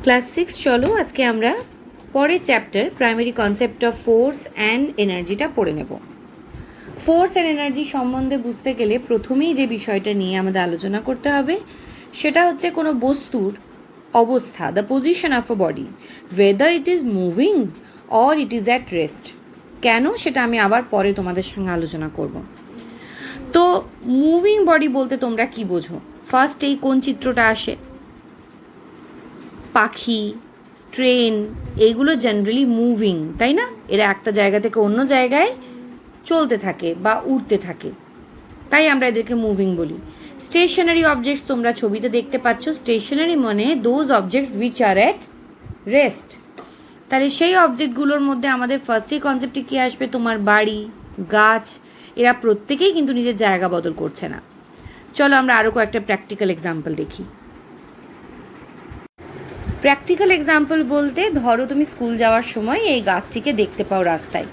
Class 6 চলো আজকে আমরা পরের chapter primary concept of force and এনার্জিটা পড়ে নেব। ফোর্স অ্যান্ড এনার্জি সম্বন্ধে বুঝতে গেলে প্রথমেই যে বিষয়টা নিয়ে আমাদের আলোচনা করতে হবে সেটা হচ্ছে কোনো বস্তুর অবস্থা, the position of a body, weather it is moving or it is at rest. কেন সেটা আমি আবার পরে তোমাদের সঙ্গে আলোচনা করব। তো মুভিং বডি বলতে তোমরা কি বোঝো? ফার্স্ট এই কোন চিত্রটা আসে? পাখি, ট্রেন, এইগুলো জেনারেলি মুভিং, তাই না? এরা একটা জায়গা থেকে অন্য জায়গায় চলতে থাকে বা উড়তে থাকে, তাই আমরা এদেরকে মুভিং বলি। স্টেশনারি অবজেক্টস তোমরা ছবিতে দেখতে পাচ্ছ। স্টেশনারি মানে those objects which are at rest. তাহলে সেই অবজেক্টগুলোর মধ্যে আমাদের ফার্স্টই কনসেপ্টে কী আসবে? তোমার বাড়ি, গাছ, এরা প্রত্যেকেই কিন্তু নিজের জায়গা বদল করছে না। চলো আমরা আরও কয়েকটা প্র্যাকটিক্যাল এক্সাম্পল দেখি। প্র্যাকটিক্যাল এক্সাম্পল বলতে ধরো তুমি স্কুল যাওয়ার সময় এই গাছটিকে দেখতে পাও রাস্তায়,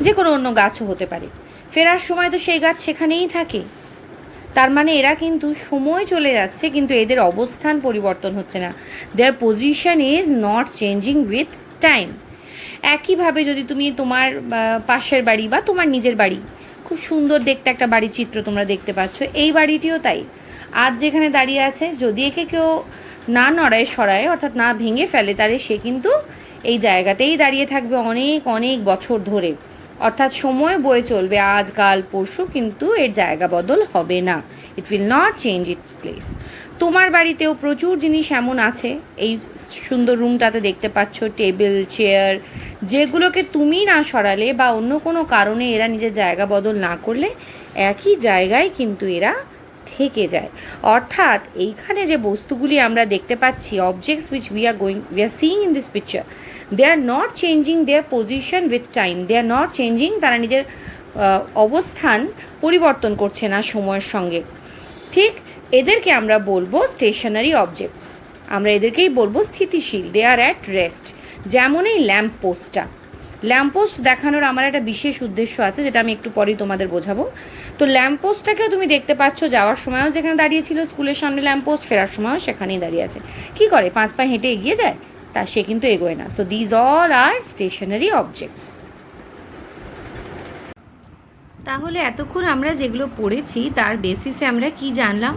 যে কোনো অন্য গাছও হতে পারে। ফেরার সময় তো সেই গাছ সেখানেই থাকে, তার মানে এরা কিন্তু সময় চলে যাচ্ছে কিন্তু এদের অবস্থান পরিবর্তন হচ্ছে না। দেয়ার position is not changing with time. একইভাবে যদি তুমি তোমার পাশের বাড়ি বা তোমার নিজের বাড়ি, খুব সুন্দর দেখতে একটা বাড়ির চিত্র তোমরা দেখতে পাচ্ছ, এই বাড়িটিও তাই। আজ যেখানে দাঁড়িয়ে আছে, যদি একে কেউ না নড়ায় সরায় অর্থাৎ না ভেঙে ফেলে, তাহলে সে কিন্তু এই জায়গাতেই দাঁড়িয়ে থাকবে অনেক অনেক বছর ধরে। অর্থাৎ সময় বয়ে চলবে, আজ কাল পরশু, কিন্তু এর জায়গা বদল হবে না। It will not change it place. তোমার বাড়িতেও প্রচুর জিনিস এমন আছে, এই সুন্দর রুমটাতে দেখতে পাচ্ছ, টেবিল, চেয়ার, যেগুলোকে তুমি না সরালে বা অন্য কোনো কারণে এরা নিজের জায়গা বদল না করলে একই জায়গায় কিন্তু এরা থেকে যায়। অর্থাৎ এইখানে যে বস্তুগুলি আমরা দেখতে পাচ্ছি, objects which we are seeing in this picture, they are not changing their position with time. They are not changing, তারা নিজের অবস্থান পরিবর্তন করছে না সময়ের সঙ্গে। ঠিক এদেরকে আমরা বলবো স্টেশনারি অবজেক্টস, আমরা এদেরকেই বলবো স্থিতিশীল। দে আর অ্যাট রেস্ট। যেমন এই ল্যাম্প পোস্টটা, ল্যাম্পপোস্ট দেখানোর আমার একটা বিশেষ উদ্দেশ্য আছে, যেটা আমি একটু পরেই তোমাদের বোঝাবো। তো ল্যাম্পপোস্টটাকেও তুমি দেখতে পাচ্ছ, যাওয়ার সময়ও যেখানে দাঁড়িয়েছিল স্কুলের সামনে ল্যাম্পপোস্ট, ফেরার সময়ও সেখানেই দাঁড়িয়ে আছে। কী করে? 5 পা হেঁটে এগিয়ে যায়, তা সে কিন্তু এগোয় না। So these all are stationary objects. তাহলে এতক্ষণ আমরা যেগুলো পড়েছি তার বেসিসে আমরা কি জানলাম?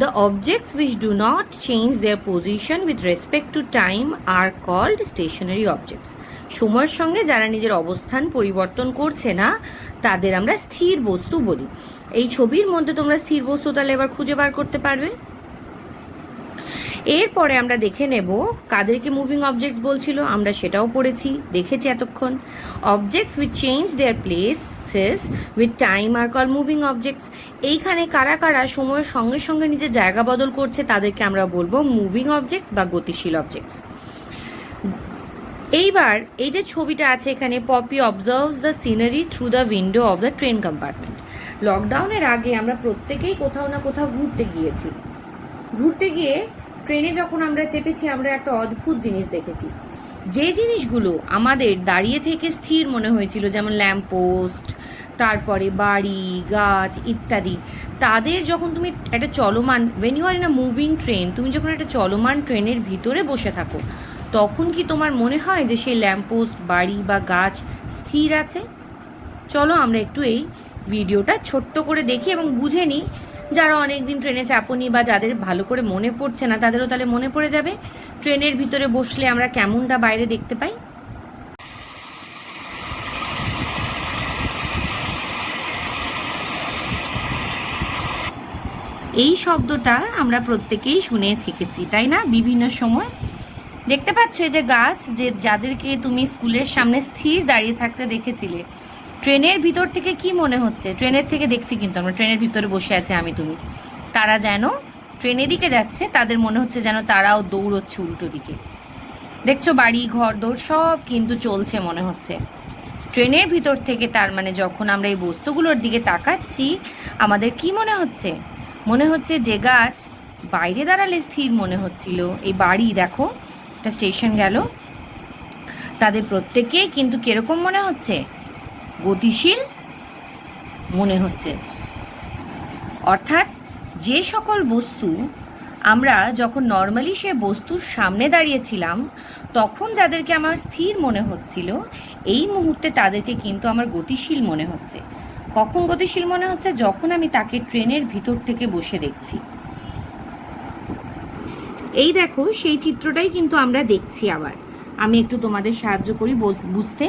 The objects which do not change their position with respect to time are called stationary objects. সময়ের সঙ্গে যারা নিজের অবস্থান পরিবর্তন করছে না তাদের আমরা স্থির বস্তু বলি। এই ছবির মধ্যে তোমরা স্থির বস্তু তাহলে এবার খুঁজে বার করতে পারবে। এরপরে আমরা দেখে নেব কাদেরকে মুভিং অবজেক্টস বলছিল, আমরা সেটাও পড়েছি, দেখেছি এতক্ষণ। Objects which change their places with time are call moving objects. এইখানে কারা কারা সময়ের সঙ্গে সঙ্গে নিজের জায়গা বদল করছে তাদেরকে আমরা বলবো মুভিং অবজেক্টস বা গতিশীল অবজেক্টস। এইবার এই যে ছবিটা আছে এখানে, Poppy observes the scenery through the window of the train compartment. লকডাউনের আগে আমরা প্রত্যেকেই কোথাও না কোথাও ঘুরতে গিয়েছি। ঘুরতে গিয়ে ট্রেনে যখন আমরা চেপেছি, আমরা একটা অদ্ভুত জিনিস দেখেছি। যে জিনিসগুলো আমাদের দাঁড়িয়ে থেকে স্থির মনে হয়েছিল, যেমন ল্যাম্পপোস্ট, তারপরে বাড়ি, গাছ ইত্যাদি, তাদের যখন তুমি একটা চলমান, when you are in a moving train, তুমি যখন একটা চলমান ট্রেনের ভিতরে বসে থাকো, তখন কি তোমার মনে হয় যে সেই ল্যাম্পপোস্ট, বাড়ি বা গাছ স্থির আছে? চলো আমরা একটু এই ভিডিওটা ছোট্ট করে দেখি এবং বুঝে নিই। যারা অনেক দিন ট্রেনে চাপনি বা যাদের ভালো করে মনে পড়ছে না, তাদেরও তাহলে মনে পড়ে যাবে ট্রেনের ভিতরে বসলে আমরা কেমনটা বাইরে দেখতে পাই। এই শব্দটা আমরা প্রত্যেকেই শুনে থেকেছি, তাই না? বিভিন্ন সময় দেখতে পাচ্ছ এই যে গাছ, যে যাদেরকে তুমি স্কুলের সামনে স্থির দাঁড়িয়ে থাকতে দেখেছিলে, ট্রেনের ভিতর থেকে কি মনে হচ্ছে? ট্রেনের থেকে দেখছি কিন্তু আমরা, ট্রেনের ভিতরে বসে আছে আমি তুমি, তারা যেন ট্রেনের দিকে যাচ্ছে, তাদের মনে হচ্ছে যেন তারাও দৌড়চ্ছে উল্টো দিকে। দেখছো বাড়ি ঘর দৌড় সব কিন্তু চলছে মনে হচ্ছে ট্রেনের ভিতর থেকে। তার মানে যখন আমরা এই বস্তুগুলোর দিকে তাকাচ্ছি, আমাদের কি মনে হচ্ছে? মনে হচ্ছে যে গাছ বাইরে দাঁড়ালে স্থির মনে হচ্ছিল, এই বাড়ি দেখো একটা স্টেশন গেল, তাদের প্রত্যেকেই কিন্তু কিরকম মনে হচ্ছে? গতিশীল মনে হচ্ছে। অর্থাৎ যে সকল বস্তু আমরা যখন নর্মালি সে বস্তুর সামনে দাঁড়িয়েছিলাম তখন যাদেরকে আমার স্থির মনে হচ্ছিল, এই মুহূর্তে তাদেরকে কিন্তু আমার গতিশীল মনে হচ্ছে। কখন গতিশীল মনে হচ্ছে? যখন আমি তাকে ট্রেনের ভিতর থেকে বসে দেখছি। এই দেখো, সেই চিত্রটাই কিন্তু আমরা দেখছি। আবার আমি একটু তোমাদের সাহায্য করি বুঝতে।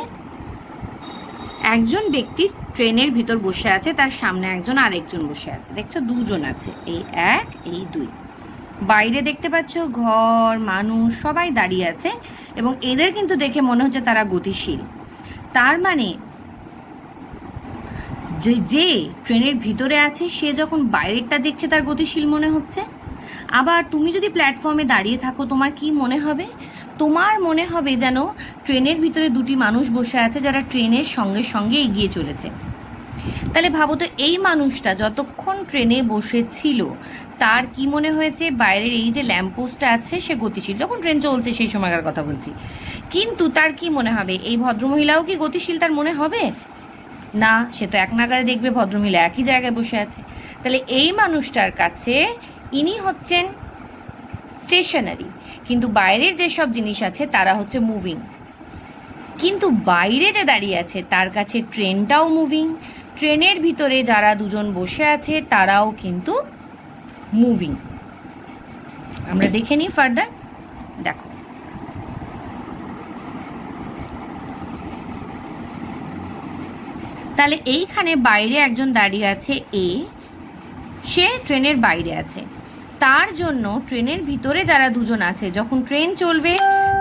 একজন ব্যক্তি ট্রেনের ভিতর বসে আছে, তার সামনে একজন আরেকজন বসে আছে। দেখছো, দুজন আছে, এই এক, এই দুই। বাইরে দেখতে পাচ্ছ ঘর, মানুষ সবাই দাঁড়িয়ে আছে এবং এদের কিন্তু দেখে মনে হচ্ছে তারা গতিশীল। তার মানে যে ট্রেনের ভিতরে আছে সে যখন বাইরেরটা দেখছে তার গতিশীল মনে হচ্ছে। আবার তুমি যদি প্ল্যাটফর্মে দাঁড়িয়ে থাকো, তোমার কি মনে হবে? তোমার মনে হবে যেন ট্রেনের ভিতরে দুটি মানুষ বসে আছে যারা ট্রেনের সঙ্গে সঙ্গে এগিয়ে চলেছে। তাহলে ভাবো তো, এই মানুষটা যতক্ষণ ট্রেনে বসেছিল তার কি মনে হয়েছে? বাইরের এই যে ল্যাম্পপোস্টটা আছে সে গতিশীল, যখন ট্রেন চলছে সেই সময়কার কথা বলছি। কিন্তু তার কি মনে হবে? এই ভদ্রমহিলাও কি গতিশীল তার মনে হবে? না, সে তো এক নাগারে দেখবে ভদ্রমহিলা একই জায়গায় বসে আছে। তাহলে এই মানুষটার কাছে ইনি হচ্ছেন স্টেশনারি, কিন্তু বাইরের যেসব জিনিস আছে তারা হচ্ছে মুভিং। কিন্তু বাইরে যে দাঁড়িয়ে আছে তার কাছে ট্রেনটাও মুভিং, ট্রেনের ভিতরে যারা দুজন বসে আছে তারাও কিন্তু মুভিং। আমরা দেখে নিই ফার্দার। দেখো, তাহলে এইখানে বাইরে একজন দাঁড়িয়ে আছে, এ, সে ট্রেনের বাইরে আছে। তার জন্য ট্রেনের ভিতরে যারা দুজন আছে, যখন ট্রেন চলবে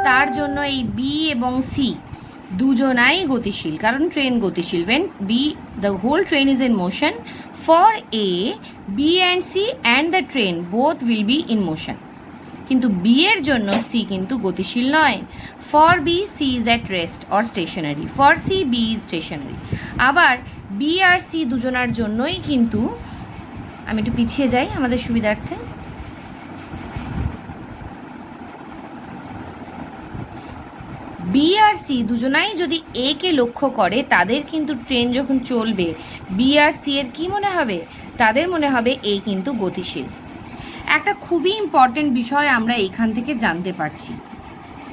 তার জন্য এই বি এবং সি দুজনাই গতিশীল, কারণ ট্রেন গতিশীল। when B, the whole train is in motion, for A, B and C and the train both will be in motion. কিন্তু বি এর জন্য সি কিন্তু গতিশীল নয়। For B, C is at rest or stationary. For C, B is stationary. আবার B আর C দুজনার জন্যই কিন্তু, আমি একটু পিছিয়ে যাই আমাদের সুবিধার্থে। বি আর সি দুজনাই যদি এ কে লক্ষ্য করে, তাদের কিন্তু ট্রেন যখন চলবে বি আর সি এর কী মনে হবে? তাদের মনে হবে এ কিন্তু গতিশীল। একটা খুবই ইম্পর্টেন্ট বিষয় আমরা এখান থেকে জানতে পারছি।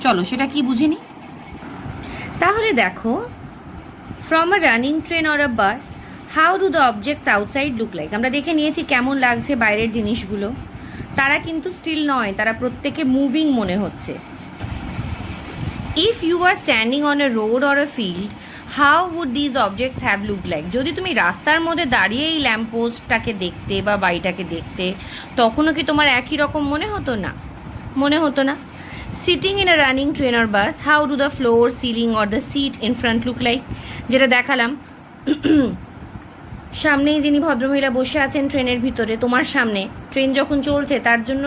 চলো সেটা কি বুঝে নিই। তাহলে দেখো, from a running train or a bus, how do the objects outside look like? আমরা দেখে নিয়েছি কেমন লাগছে বাইরের জিনিসগুলো। তারা কিন্তু স্টিল নয়, তারা প্রত্যেকে মুভিং মনে হচ্ছে। If you are standing on a road or a field, how would these objects have look like? যদি তুমি রাস্তার মধ্যে দাঁড়িয়ে এই ল্যাম্পপোস্টটাকে দেখতে বা বাড়িটাকে দেখতে, তখনও কি তোমার একই রকম মনে হতো? না, মনে হতো না। Sitting in a running train or bus, how do the floor, ceiling or the seat in front look like? যেটা দেখালাম, সামনেই যিনি ভদ্রমহিলা বসে আছেন ট্রেনের ভিতরে, তোমার সামনে ট্রেন যখন চলছে তার জন্য,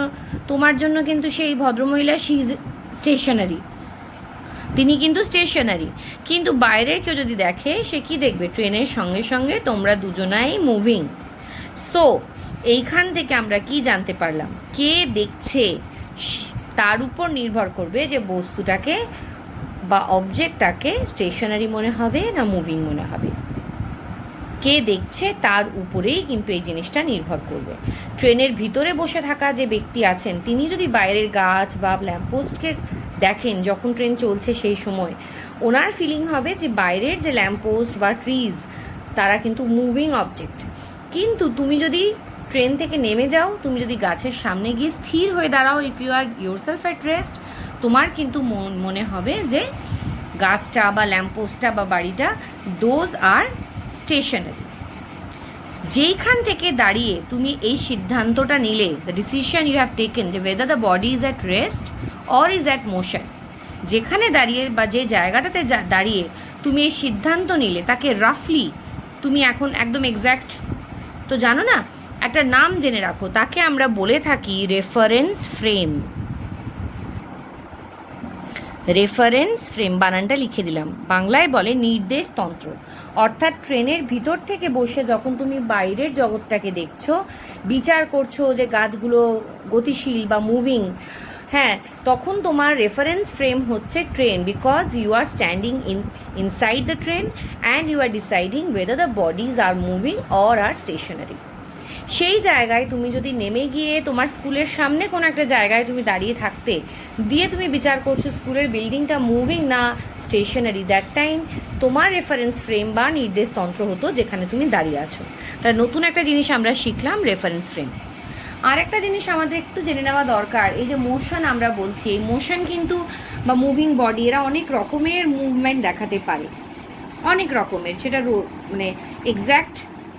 তোমার জন্য কিন্তু সেই ভদ্রমহিলা শি ইজ স্টেশনারি, তিনি কিন্তু স্টেশনারি। কিন্তু বাইরের কেউ যদি দেখে, সে কি দেখবে? ট্রেনের সঙ্গে সঙ্গে তোমরা দুজনাই মুভিং। সো এইখান থেকে আমরা কি জানতে পারলাম? কে দেখছে তার উপর নির্ভর করবে যে বস্তুটাকে বা অবজেক্টটাকে স্টেশনারি মনে হবে না মুভিং মনে হবে। কে দেখছে তার উপরেই কিন্তু এই জিনিসটা নির্ভর করবে। ট্রেনের ভিতরে বসে থাকা যে ব্যক্তি আছেন, তিনি যদি বাইরের গাছ বা ল্যাম্পপোস্টকে দেখেন যখন ট্রেন চলছে, সেই সময় ওনার ফিলিং হবে যে বাইরের যে ল্যাম্পপোস্ট বা ট্রিজ তারা কিন্তু মুভিং অবজেক্ট। কিন্তু তুমি যদি ট্রেন থেকে নেমে যাও, তুমি যদি গাছের সামনে গিয়ে স্থির হয়ে দাঁড়াও, if you are yourself at rest, তোমার কিন্তু মনে হবে যে গাছটা বা ল্যাম্পপোস্টটা বা বাড়িটা, দোজ আর স্টেশনারি। যেইখান থেকে দাঁড়িয়ে তুমি এই সিদ্ধান্তটা নিলে, the decision you have taken, যে whether the body is at rest or is at motion, যেখানে দাঁড়িয়ে বা যে জায়গাটাতে দাঁড়িয়ে তুমি এই সিদ্ধান্ত নিলে, তাকে রাফলি তুমি এখন একদম এক্স্যাক্ট তো জানো না, একটা নাম জেনে রাখো, তাকে আমরা বলে থাকি রেফারেন্স ফ্রেম। রেফারেন্স ফ্রেম বানানটা লিখে দিলাম, বাংলায় বলে নির্দেশতন্ত্র। অর্থাৎ ট্রেনের ভিতর থেকে বসে যখন তুমি বাইরের জগৎটাকে দেখছো, বিচার করছো যে গাছগুলো গতিশীল বা মুভিং, হ্যাঁ, তখন তোমার রেফারেন্স ফ্রেম হচ্ছে train, because you are standing inside the train and you are deciding whether the bodies are moving or are stationary. সেই জায়গায় তুমি যদি নেমে গিয়ে তোমার স্কুলের সামনে কোনো একটা জায়গায় তুমি দাঁড়িয়ে থাকতে, দিয়ে তুমি বিচার করছো স্কুলের বিল্ডিংটা মুভিং না স্টেশনারি, দ্যাট টাইম তোমার রেফারেন্স ফ্রেম বা নির্দেশতন্ত্র হতো যেখানে তুমি দাঁড়িয়ে আছো। তাহলে নতুন একটা জিনিস আমরা শিখলাম, রেফারেন্স ফ্রেম। আর একটা জিনিস আমাদের একটু জেনে নেওয়া দরকার, এই যে মোশন আমরা বলছি, এই মোশন কিন্তু বা মুভিং বডি, এরা অনেক রকমের মুভমেন্ট দেখাতে পারে, অনেক রকমের। সেটা মানে এক্স্যাক্ট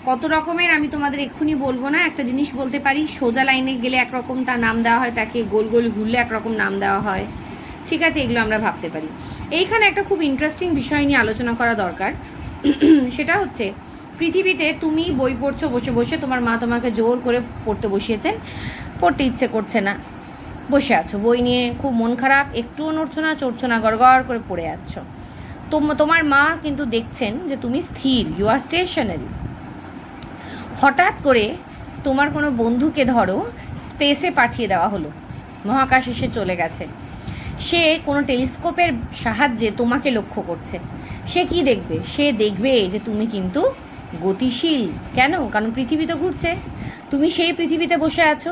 কত রকমের আমি তোমাদের এক্ষুনি বলবো না। একটা জিনিস বলতে পারি, সোজা লাইনে গেলে একরকম তার নাম দেওয়া হয়, তাকে গোল গোল ঘুরলে একরকম নাম দেওয়া হয়, ঠিক আছে? এগুলো আমরা ভাবতে পারি। এইখানে একটা খুব ইন্টারেস্টিং বিষয় নিয়ে আলোচনা করা দরকার, সেটা হচ্ছে পৃথিবীতে তুমি বই পড়ছো বসে বসে, তোমার মা তোমাকে জোর করে পড়তে বসিয়েছেন, পড়তে ইচ্ছে করছে না, বসে আছো বই নিয়ে, খুব মন খারাপ, একটুও নড়ছো না চড়ছো না, গড়গড় করে পড়ে যাচ্ছ। তোমার মা কিন্তু দেখছেন যে তুমি স্থির, ইউ আর স্টেশনারি। হঠাৎ করে তোমার কোনো বন্ধুকে ধরো স্পেসে পাঠিয়ে দেওয়া হলো, মহাকাশে সে চলে গেছে, সে কোনো টেলিস্কোপের সাহায্যে তোমাকে লক্ষ্য করছে। সে কি দেখবে? সে দেখবে যে তুমি কিন্তু গতিশীল। কেন? কারণ পৃথিবী তো ঘুরছে, তুমি সেই পৃথিবীতে বসে আছো।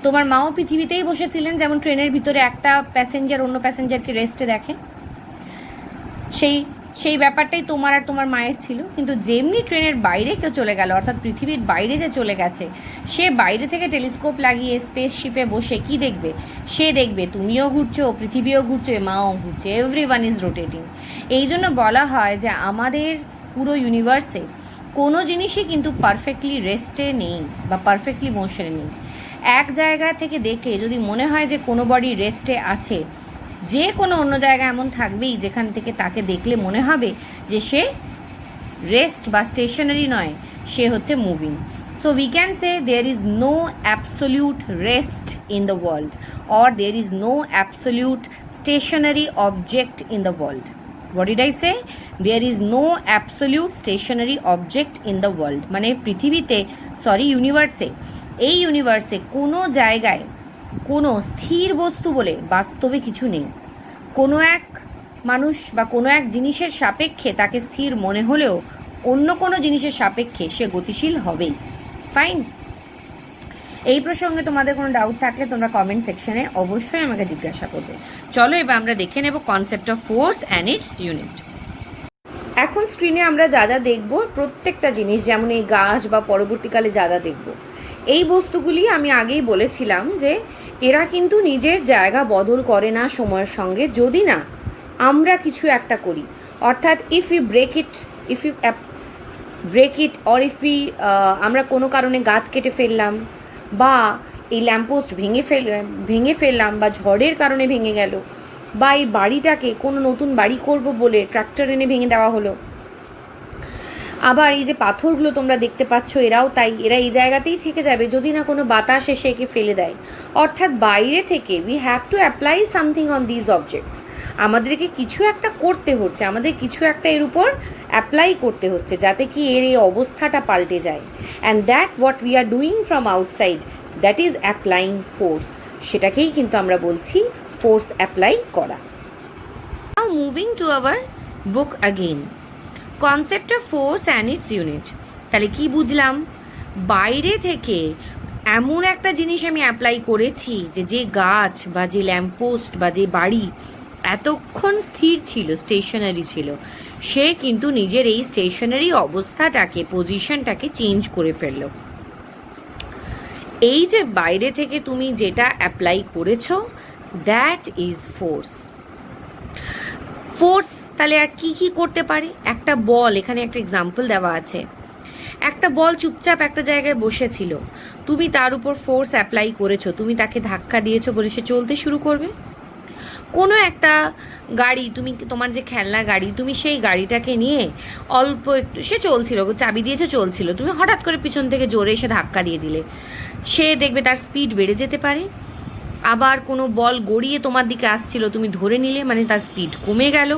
তোমার মাও পৃথিবীতেই বসেছিলেন, যেমন ট্রেনের ভিতরে একটা প্যাসেঞ্জার অন্য প্যাসেঞ্জারকে রেস্টে দেখে, সেই ব্যাপারটাই তোমার আর তোমার মায়ের ছিল। কিন্তু যেমনি ট্রেনের বাইরে কেউ চলে গেল, অর্থাৎ পৃথিবীর বাইরে যে চলে গেছে, সে বাইরে থেকে টেলিস্কোপ লাগিয়ে স্পেসশিপে বসে কি দেখবে? সে দেখবে তুমিও ঘুরছো, পৃথিবীও ঘুরছো, মাও ঘুরছে, এভরিওয়ান ইজ রোটেটিং। এই জন্য বলা হয় যে আমাদের পুরো ইউনিভার্সে কোনো জিনিসই কিন্তু পারফেক্টলি রেস্টে নেই বা পারফেক্টলি মোশনে নেই। এক জায়গা থেকে দেখে যদি মনে হয় যে কোনো বডি রেস্টে আছে, যে কোনো অন্য জায়গা এমন থাকবেই যেখান থেকে তাকে দেখলে মনে হবে যে সে রেস্ট বা স্টেশনারি নয়, সে হচ্ছে moving. So we can say there is no absolute rest in the world, or there is no absolute stationary object in the world. What did I say? There is no absolute stationary object in the world, মানে পৃথিবীতে, ইউনিভার্সে, এই ইউনিভার্সে কোনো জায়গায় কোনো স্থির বস্তু বলে বাস্তবে কিছু নেই। কোনো এক মানুষ বা কোনো এক জিনিসের সাপেক্ষে তাকে স্থির মনে হলেও অন্য কোনো জিনিসের সাপেক্ষে সে গতিশীল হবেই। ফাইন। এই প্রসঙ্গে তোমাদের কোনো ডাউট থাকলে তোমরা কমেন্ট সেকশনে অবশ্যই আমাকে জিজ্ঞাসা করবে। চলো এবার আমরা দেখে নেব concept of force and it's unit. এখন স্ক্রিনে আমরা যা যা দেখব, প্রত্যেকটা জিনিস, যেমন এই গাছ বা পরবর্তীকালে যা যা দেখব, এই বস্তুগুলি আমি আগেই বলেছিলাম যে এরা কিন্তু নিজের জায়গা বদল করে না সময়ের সঙ্গে, যদি না আমরা কিছু একটা করি। অর্থাৎ if you break it or if you আমরা কোনো কারণে গাছ কেটে ফেললাম, বা এই ল্যাম্পপোস্ট ভেঙে ফেললাম, বা ঝড়ের কারণে ভেঙে গেল, বা এই বাড়িটাকে কোনো নতুন বাড়ি করব বলে ট্রাক্টর এনে ভেঙে দেওয়া হলো। আবার এই যে পাথরগুলো তোমরা দেখতে পাচ্ছ, এরাও তাই, এরা এই জায়গাতেই থেকে যাবে যদি না কোনো বাতাস এসে একে ফেলে দেয়। অর্থাৎ বাইরে থেকে we have to apply something on these objects. আমাদেরকে কিছু একটা করতে হচ্ছে, আমাদের কিছু একটা এর উপর অ্যাপ্লাই করতে হচ্ছে, যাতে কি এর এই অবস্থাটা পাল্টে যায়। And that what we are doing from outside, that is applying force. সেটাকেই কিন্তু আমরা বলছি ফোর্স অ্যাপ্লাই করা। নাও moving to our book again, concept of force and it's unit. তাহলে কি বুঝলাম? বাইরে থেকে এমন একটা জিনিস আমি অ্যাপ্লাই করেছি যে গাছ বা যে ল্যাম্পপোস্ট বা যে বাড়ি এতক্ষণ স্থির ছিল, স্টেশনারি ছিল, সে কিন্তু নিজের এই স্টেশনারি অবস্থাটাকে, পজিশনটাকে চেঞ্জ করে ফেললো। এই যে বাইরে থেকে তুমি যেটা অ্যাপ্লাই করেছো, দ্যাট ইজ ফোর্স। ফোর্স তাহলে আর কি কি করতে পারে? একটা বল, এখানে একটা এক্সাম্পল দেওয়া আছে, একটা বল চুপচাপ একটা জায়গায় বসেছিল, তুমি তার উপর ফোর্স অ্যাপ্লাই করেছো, তুমি তাকে ধাক্কা দিয়েছো বলে সে চলতে শুরু করবে। কোনো একটা গাড়ি, তুমি তোমার যে খেলনা গাড়ি, তুমি সেই গাড়িটাকে নিয়ে অল্প একটু, সে চলছিল, চাবি দিয়েছে চলছিল, তুমি হঠাৎ করে পিছন থেকে জোরে এসে ধাক্কা দিয়ে দিলে, সে দেখবে তার স্পিড বেড়ে যেতে পারে। আবার কোনো বল গড়িয়ে তোমার দিকে আসছিল, তুমি ধরে নিলে, মানে তার স্পিড কমে গেল।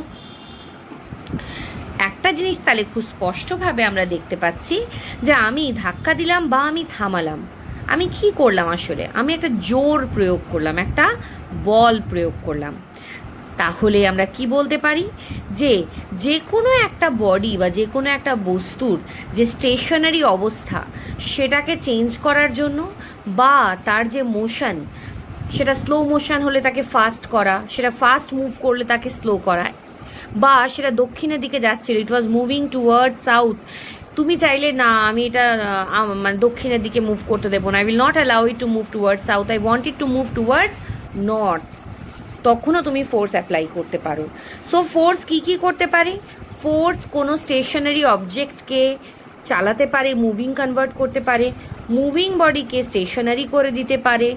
একটা জিনিস তাহলে খুব স্পষ্টভাবে আমরা দেখতে পাচ্ছি যে আমি ধাক্কা দিলাম বা আমি থামালাম, আমি কি করলাম? আসলে আমি একটা জোর প্রয়োগ করলাম, একটা বল প্রয়োগ করলাম। তাহলে আমরা কি বলতে পারি যে যে কোনো একটা বডি বা যে কোনো একটা বস্তুর যে স্টেশনারি অবস্থা সেটাকে চেঞ্জ করার জন্য বা তার যে মোশন সেটা স্লো মোশন হলে তাকে ফাস্ট করা, সেটা ফাস্ট মুভ করলে তাকে স্লো করা, বা সেটা দক্ষিণের দিকে যাচ্ছিল, ইট ওয়াজ মুভিং টুয়ার্ড সাউথ, তুমি চাইলে না আমি এটা মানে দক্ষিণের দিকে মুভ করতে দেবো না, I will not allow it to move towards south, I want it to move towards north, তখনও তুমি ফোর্স অ্যাপ্লাই করতে পারো। সো ফোর্স কী কী করতে পারে? ফোর্স কোনো স্টেশনারি অবজেক্টকে চালাতে পারে, মুভিং কনভার্ট করতে পারে, মুভিং বডিকে স্টেশনারি করে দিতে পারে,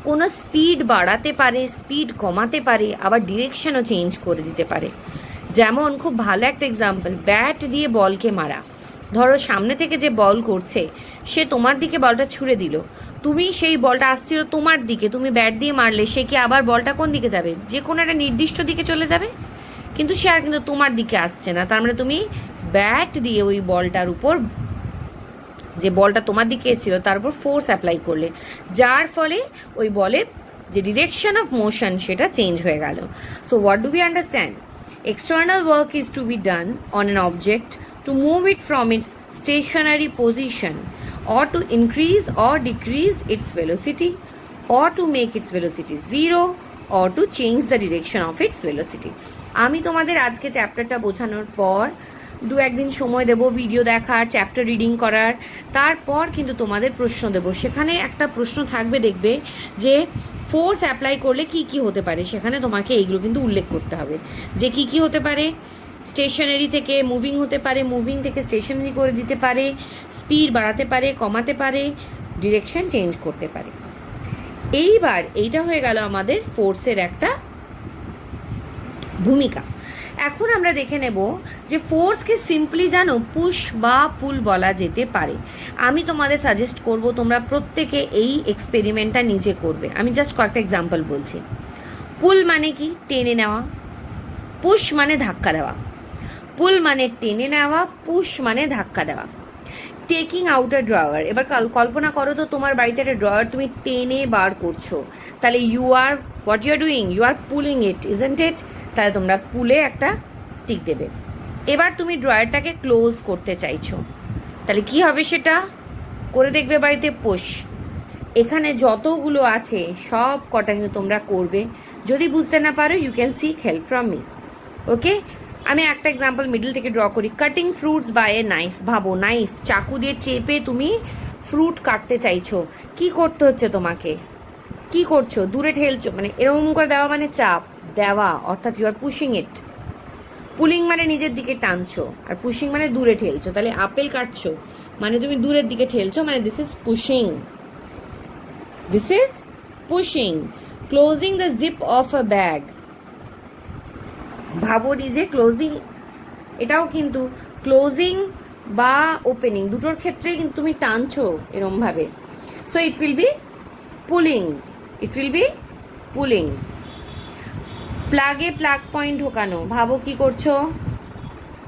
কোনো স্পিড বাড়াতে পারে, স্পিড কমাতে পারে, আবার ডিরেকশনও চেঞ্জ করে দিতে পারে। যেমন খুব ভালো একটা এক্সাম্পল, ব্যাট দিয়ে বলকে মারা। ধরো সামনে থেকে যে বল করছে সে তোমার দিকে বলটা ছুঁড়ে দিল, তুমি সেই বলটা আসছিল তোমার দিকে, তুমি ব্যাট দিয়ে মারলে সে কি আবার বলটা কোন দিকে যাবে? যে কোনো একটা নির্দিষ্ট দিকে চলে যাবে, কিন্তু সে আর কিন্তু তোমার দিকে আসছে না। তার মানে তুমি ব্যাট দিয়ে ওই বলটার উপর, যে বলটা তোমার দিকে এসেছিল তার উপর ফোর্স অ্যাপ্লাই করলে, যার ফলে ওই বলের যে ডিরেকশন অফ মোশন সেটা চেঞ্জ হয়ে গেল। So what do we understand? External work is to be done on an object to move it from its stationary position or to increase or decrease its velocity or to make its velocity zero or to change the direction of its velocity. আমি তোমাদের আজকে চ্যাপ্টারটা বোঝানোর পর দু একদিন সময় দেব video দেখার, চ্যাপ্টার রিডিং করার, তারপর কিন্তু তোমাদের প্রশ্ন দেব। সেখানে একটা প্রশ্ন থাকবে, দেখবে যে ফোর্স অ্যাপ্লাই করলে কি কি হতে পারে, সেখানে তোমাকে এইগুলো কিন্তু উল্লেখ করতে হবে যে কি কি হতে পারে। স্টেশনারি থেকে মুভিং হতে পারে, মুভিং থেকে স্টেশনারি করে দিতে পারে, স্পিড বাড়াতে পারে, কমাতে পারে, ডিরেকশন চেঞ্জ করতে পারে। এইবার এইটা হয়ে গেল আমাদের ফোর্সের একটা ভূমিকা। এখন আমরা দেখে নেব যে ফোর্সকে সিম্পলি জানো পুশ বা পুল বলা যেতে পারে। আমি তোমাদের সাজেস্ট করব তোমরা প্রত্যেকে এই এক্সপেরিমেন্টটা নিজে করবে। আমি জাস্ট কয়েকটা এক্সাম্পল বলছি। পুল মানে কি? টেনে নেওয়া। পুশ মানে ধাক্কা দেওয়া। পুল মানে টেনে নেওয়া, পুশ মানে ধাক্কা দেওয়া। টেকিং আউট আ ড্রয়ার, এবার কল্পনা করো তো তোমার বাড়িতে একটা ড্রয়ার তুমি টেনে বার করছো, তাহলে you are what you are doing, you are pulling it, isn't it? তাহলে তোমরা পুলে একটা টিক দেবে। এবার তুমি ড্রয়ারটাকে ক্লোজ করতে চাইছো, তাহলে কি হবে? সেটা করে দেখবে বাড়িতে পুশ। এখানে যতগুলো আছে সব কটা কিন্তু তোমরা করবে। যদি বুঝতে না পারো you can seek help from me, okay? আমি একটা এক্সাম্পল মিডল থেকে ড্র করি। Cutting fruits by a knife. ভাবো নাইফ, চাকু দিয়ে চেপে তুমি ফ্রুট কাটতে চাইছো, কি করতে হচ্ছে তোমাকে? কি করছো? দূরে ঠেলছো, মানে এরকম করে দেওয়া মানে চাপ দেওয়া, অর্থাৎ you are pushing it. Pulling মানে নিজের দিকে টানছো, আর পুশিং মানে দূরে ঠেলছো। তাহলে আপেল কাটছো মানে তুমি দূরের দিকে ঠেলছো, মানে this is pushing, this is pushing. Closing the zip of a bag. ভাবো নিজে ক্লোজিং, এটাও কিন্তু ক্লোজিং বা ওপেনিং দুটোর ক্ষেত্রেই কিন্তু তুমি টানছো এরমভাবে। So it will be pulling, it will be pulling. প্লাগে প্লাগ পয়েন্ট ঢোকানো। ভাবো কি করছো?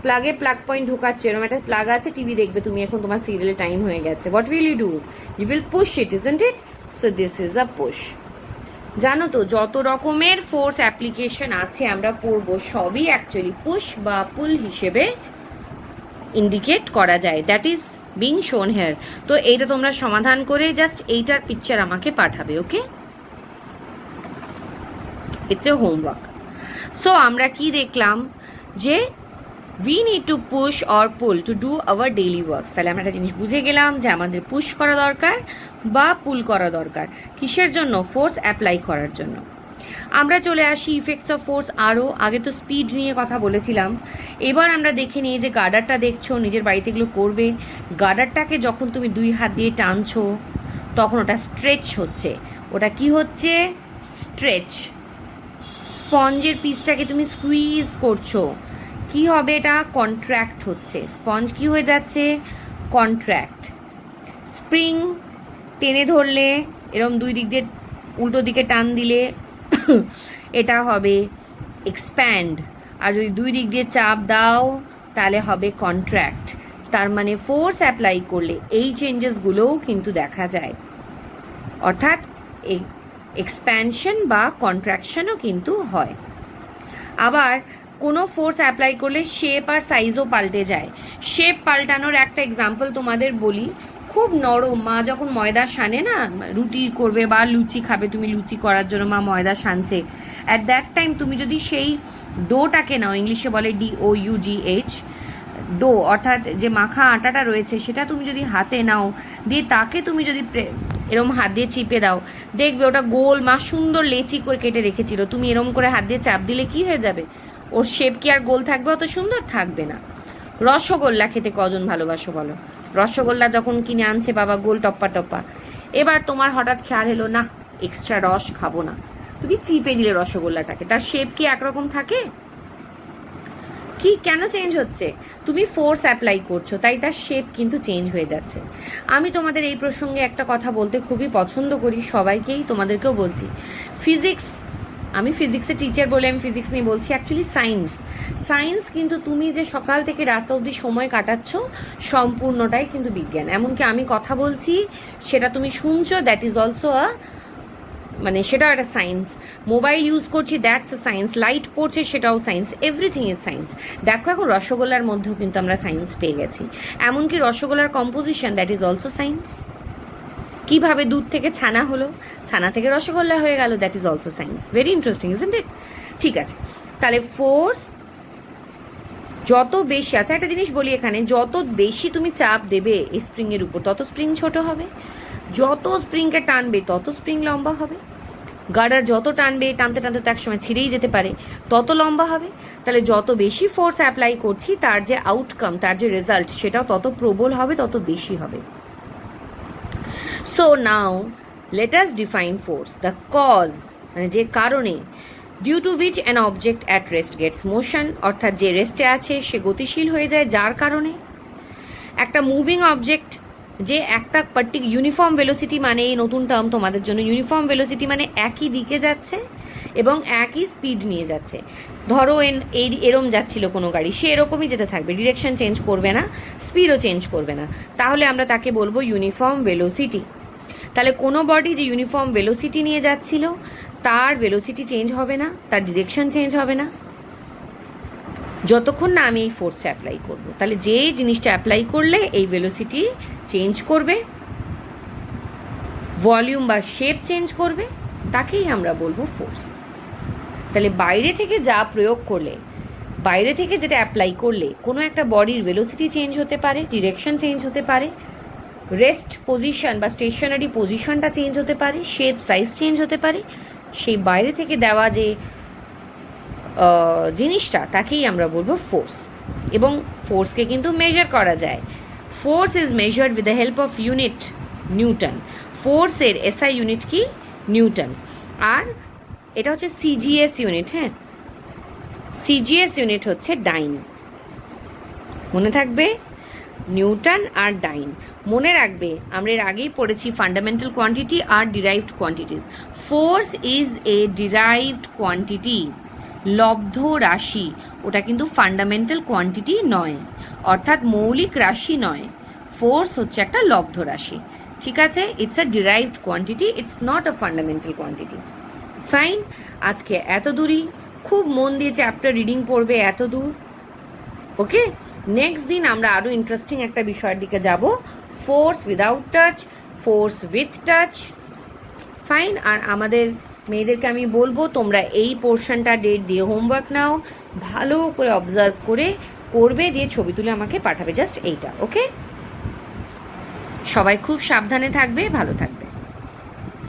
প্লাগে প্লাগ পয়েন্ট ঢোকাচ্ছ, এরকম একটা প্লাগ আছে, টিভি দেখবে তুমি, এখন তোমার সিরিয়ালের টাইম হয়ে গেছে। What will you do? You will push it, isn't it? So this is a push. জানো তো যত রকমের ফোর্স অ্যাপ্লিকেশন আছে আমরা পড়বো, সবই অ্যাকচুয়ালি পুশ বা পুল হিসেবে ইন্ডিকেট করা যায়। দ্যাট ইজ বিং শোন হেয়ার। তো এইটা তোমরা সমাধান করে জাস্ট এইটার পিকচার আমাকে পাঠাবে, okay? It's a homework. So আমরা কি দেখলাম যে we need to push or pull to do our daily works। তাহলে আমরা একটা জিনিস বুঝে গেলাম যে আমাদের পুশ করা দরকার বা পুল করা দরকার। কিসের জন্য? ফোর্স অ্যাপ্লাই করার জন্য। আমরা চলে আসি ইফেক্টস অফ ফোর্স। আরও আগে তো স্পিড নিয়ে কথা বলেছিলাম, এবার আমরা দেখে নিই যে গার্ডারটা দেখছো, নিজের বাড়িতে এগুলো করবে। গার্ডারটাকে যখন তুমি দুই হাত দিয়ে টানছো তখন ওটা স্ট্রেচ হচ্ছে। ওটা কি হচ্ছে? স্ট্রেচ। স্পঞ্জের পিসটাকে তুমি স্কুইজ করছো, কি হবে? এটা কন্ট্র্যাক্ট হচ্ছে। স্পঞ্জ কি হয়ে যাচ্ছে? কন্ট্র্যাক্ট। স্প্রিং টেনে ধরলে, এরকম দুই দিক দিয়ে উল্টো দিকে টান দিলে এটা হবে এক্সপ্যান্ড, আর যদি দুই দিক দিয়ে চাপ দাও তাহলে হবে কন্ট্র্যাক্ট। তার মানে ফোর্স অ্যাপ্লাই করলে এই চেঞ্জেসগুলোও কিন্তু দেখা যায়, অর্থাৎ এক্সপ্যানশন বা কন্ট্রাকশনও কিন্তু হয়। আবার কোনো ফোর্স অ্যাপ্লাই করলে শেপ আর সাইজও পাল্টে যায়। শেপ পাল্টানোর একটা এক্সাম্পল তোমাদের বলি, খুব নরম, মা যখন ময়দা সানে না, রুটি করবে বা লুচি খাবে, তুমি লুচি করার জন্য মা ময়দা সানছে, অ্যাট দ্যাট টাইম তুমি যদি সেই ডোটাকে নাও, ইংলিশে বলে DOUGH, ডো অর্থাৎ যে মাখা আটাটা রয়েছে সেটা তুমি যদি হাতে নাও, দিয়ে তাকে তুমি যদি এরম হাত দিয়ে চিপে দাও, দেখবে ওটা গোল, মা সুন্দর লেচি করে কেটে রেখেছিল, তুমি এরম করে হাত দিয়ে চাপ দিলে কি হয়ে যাবে? ওর শেপ কি আর গোল থাকবে? অত সুন্দর থাকবে না। রসগোল্লা খেতে কজন ভালোবাসো বলো? রসগোল্লা যখন কিনে আনছে বাবা গোল টপ্পা টপ্পা, এবার তোমার হঠাৎ খেয়াল হলো না এক্সট্রা রস খাবো না, তুমি চিপে দিলে রসগোল্লাটাকে, তার শেপ কি একরকম থাকে? কি কেন চেঞ্জ হচ্ছে? তুমি ফোর্স অ্যাপ্লাই করছো, তাই তার শেপ কিন্তু চেঞ্জ হয়ে যাচ্ছে। আমি তোমাদের এই প্রসঙ্গে একটা কথা বলতে খুবই পছন্দ করি, সবাইকেই, তোমাদেরকেও বলছি। ফিজিক্স, আমি ফিজিক্সের টিচার বলে আমি ফিজিক্স নিয়ে বলছি, অ্যাকচুয়ালি সায়েন্স কিন্তু তুমি যে সকাল থেকে রাত অবধি সময় কাটাচ্ছ সম্পূর্ণটাই কিন্তু বিজ্ঞান। এমনকি আমি কথা বলছি, সেটা তুমি শুনছো, দ্যাট ইজ অলসো মানে সেটাও একটা সায়েন্স। মোবাইল ইউজ করছি, দ্যাটস আ সায়েন্স। লাইট পড়ছে, সেটাও সায়েন্স। Everything is science. দেখো এখন রসগোল্লার মধ্যেও কিন্তু আমরা সায়েন্স পেয়ে গেছি। এমনকি রসগোল্লার composition, that is also science. কীভাবে দুধ থেকে ছানা হলো, ছানা থেকে রসগোল্লা হয়ে গেল, that is also science. Very interesting, isn't it? ঠিক আছে, তাহলে ফোর্স যত বেশি, আচ্ছা একটা জিনিস বলি এখানে, যত বেশি তুমি চাপ দেবে এই স্প্রিংয়ের উপর, তত স্প্রিং ছোট হবে। যত স্প্রিংকে টানবে তত স্প্রিং লম্বা হবে। গার্ডার যত টানবে, টানতে টানতে তো একসময় ছিঁড়েই যেতে পারে, তত লম্বা হবে। তাহলে যত বেশি ফোর্স অ্যাপ্লাই করছি, তার যে আউটকাম, তার যে রেজাল্ট, সেটাও তত প্রবল হবে, তত বেশি হবে। So now let us define force. The cause, মানে যে কারণে, due to which an object at rest gets motion, অর্থাৎ যে রেস্টে আছে সে গতিশীল হয়ে যায়, যার কারণে। একটা মুভিং অবজেক্ট যে একটা ইউনিফর্ম ভেলোসিটি, মানে এই নতুন টার্ম তোমাদের জন্য, ইউনিফর্ম ভেলোসিটি মানে একই দিকে যাচ্ছে এবং একই স্পিড নিয়ে যাচ্ছে। ধরো এরম যাচ্ছিল কোনো গাড়ি, সে এরকমই যেতে থাকবে, ডিরেকশন চেঞ্জ করবে না, স্পিডও চেঞ্জ করবে না, তাহলে আমরা তাকে বলবো ইউনিফর্ম ভেলোসিটি। তাহলে কোনো বডি যে ইউনিফর্ম ভেলোসিটি নিয়ে যাচ্ছিল, তার ভেলোসিটি চেঞ্জ হবে না, তার ডিরেকশন চেঞ্জ হবে না, যতক্ষণ না আমি এই ফোর্স অ্যাপ্লাই করব। তাহলে যে জিনিসটা অ্যাপ্লাই করলে এই ভেলোসিটি চেঞ্জ করবে, ভলিউম বা শেপ চেঞ্জ করবে, তাকেই আমরা বলবো ফোর্স। তাহলে বাইরে থেকে যা প্রয়োগ করলে, বাইরে থেকে যেটা অ্যাপ্লাই করলে কোনো একটা বডির ভেলোসিটি চেঞ্জ হতে পারে, ডিরেকশন চেঞ্জ হতে পারে, রেস্ট পজিশন বা স্টেশনারি পজিশনটা চেঞ্জ হতে পারে, শেপ সাইজ চেঞ্জ হতে পারে, সেই বাইরে থেকে দেওয়া যে জিনিসটা, তাকেই আমরা বলবো ফোর্স। এবং ফোর্সকে কিন্তু মেজার করা যায়। Force is measured with the help of unit Newton. ফোর্সের এসআই ইউনিট কি? নিউটন। আর এটা হচ্ছে সিজিএস ইউনিট। হ্যাঁ, সিজিএস ইউনিট হচ্ছে ডাইন। মনে থাকবে, নিউটন আর ডাইন। মনে রাখবে, আমরা এর আগেই পড়েছি ফান্ডামেন্টাল কোয়ান্টিটি আর derived quantities. Force is a derived quantity, লব্ধ রাশি। ওটা কিন্তু ফান্ডামেন্টাল কোয়ান্টিটি নয়, অর্থাৎ মৌলিক রাশি নয়। ফোর্স হচ্ছে একটা লব্ধ রাশি, ঠিক আছে? It's a derived quantity, it's not a fundamental quantity. Fine, আজকে এত দূরই। খুব মন দিয়ে চ্যাপ্টার রিডিং পড়বে এত দূর, ওকে? নেক্সট দিন আমরা আরও ইন্টারেস্টিং একটা বিষয়ের দিকে যাব, force without touch, force with touch. Fine, আর আমাদের মেয়েদেরকে আমি বলবো, তোমরা এই পোর্শনটা ডেট দিয়ে হোমওয়ার্ক নাও, ভালো করে অবজার্ভ করে করবে, দিয়ে ছবি তুলে আমাকে পাঠাবে, জাস্ট এইটা, ওকে? সবাই খুব সাবধানে থাকবে, ভালো থাকবে।